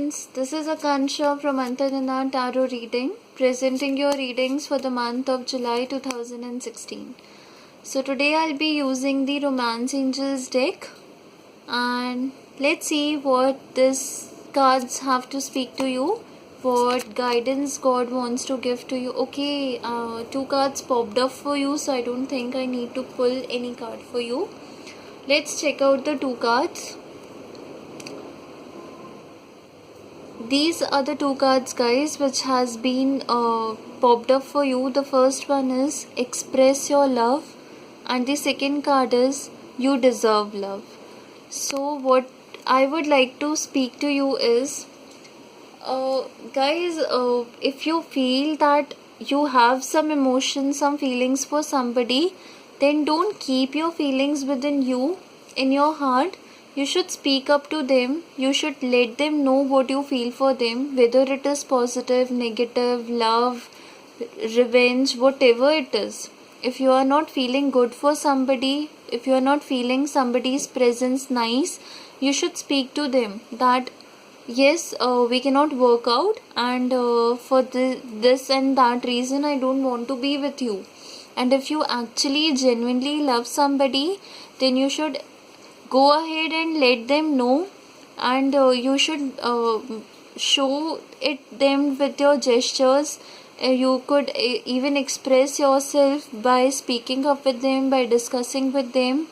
friends, this is Akansha from Antarana Tarot Reading, presenting your readings for the month of July 2016. So today I'll be using the Romance Angels deck, and let's see what these cards have to speak to you, what guidance God wants to give to you. Okay, two cards popped up for you, so I don't think I need to pull any card for you. Let's check out the two cards. These are the two cards, guys, which has been popped up for you. The first one is Express Your Love, and the second card is You Deserve Love. So what I would like to speak to you is, guys, if you feel that you have some emotions, some feelings for somebody, then don't keep your feelings within you, in your heart. You should speak up to them. You should let them know what you feel for them, whether it is positive, negative, love, revenge, whatever it is. If you are not feeling good for somebody, if you are not feeling somebody's presence nice, you should speak to them that yes, we cannot work out, and for this and that reason I don't want to be with you. And if you actually genuinely love somebody, then you should go ahead and let them know, and you should show it them with your gestures. You could even express yourself by speaking up with them, by discussing with them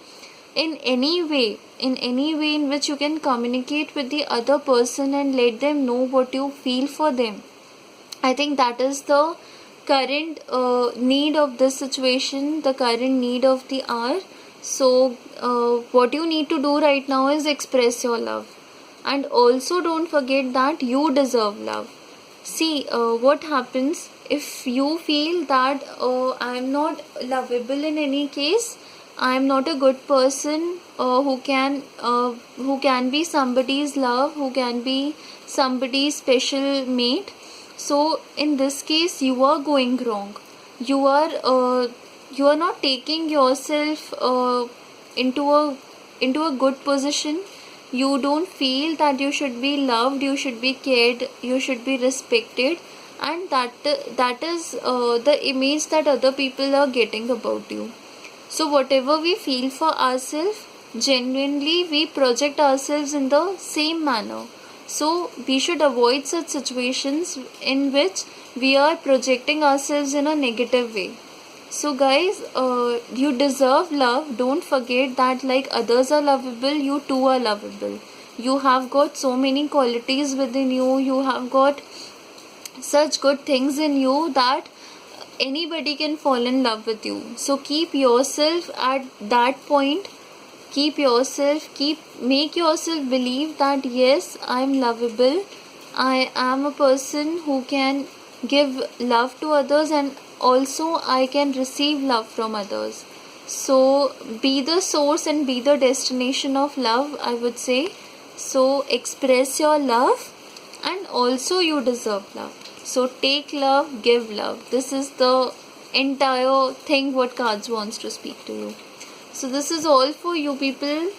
in any way in which you can communicate with the other person and let them know what you feel for them. I think that is the current need of this situation, the current need of the hour. So what you need to do right now is express your love, and also don't forget that you deserve love. See, what happens if you feel that I am not lovable in any case, I am not a good person who can be somebody's love, who can be somebody's special mate. So in this case, you are going wrong. You are not taking yourself into a good position. You don't feel that you should be loved, you should be cared, you should be respected, and that is the image that other people are getting about you. So whatever we feel for ourselves, genuinely we project ourselves in the same manner. So we should avoid such situations in which we are projecting ourselves in a negative way. So guys, you deserve love. Don't forget that like others are lovable, you too are lovable. You have got so many qualities within you. You have got such good things in you that anybody can fall in love with you. So keep yourself at that point. Make yourself believe that yes, I am lovable. I am a person who can give love to others, and also I can receive love from others. So be the source and be the destination of love, I would say. So express your love, and also you deserve love. So take love, give love. This is the entire thing what cards wants to speak to you. So this is all for you people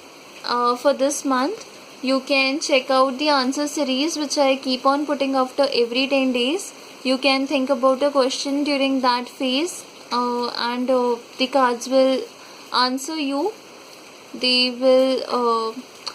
for this month. You can check out the answer series which I keep on putting after every 10 days. You can think about a question during that phase, and the cards will answer you. They will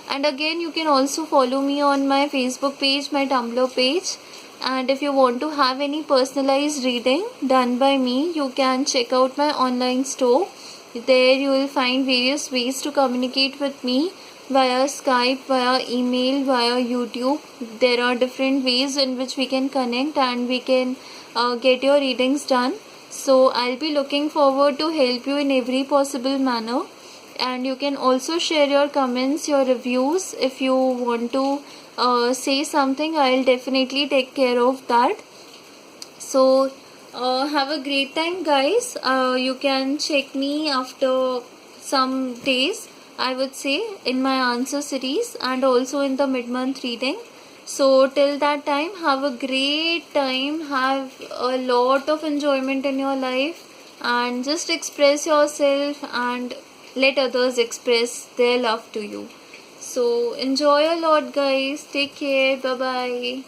and again you can also follow me on my Facebook page, my Tumblr page. And if you want to have any personalized reading done by me, you can check out my online store. There you will find various ways to communicate with me via Skype, via email, via YouTube. There are different ways in which we can connect and we can get your readings done. So I'll be looking forward to help you in every possible manner. And you can also share your comments, your reviews. If you want to say something, I'll definitely take care of that. So have a great time, guys. You can check me after some days, I would say, in my answer series and also in the mid-month reading. So till that time, have a great time, have a lot of enjoyment in your life, and just express yourself and let others express their love to you. So enjoy a lot, guys. Take care. Bye bye.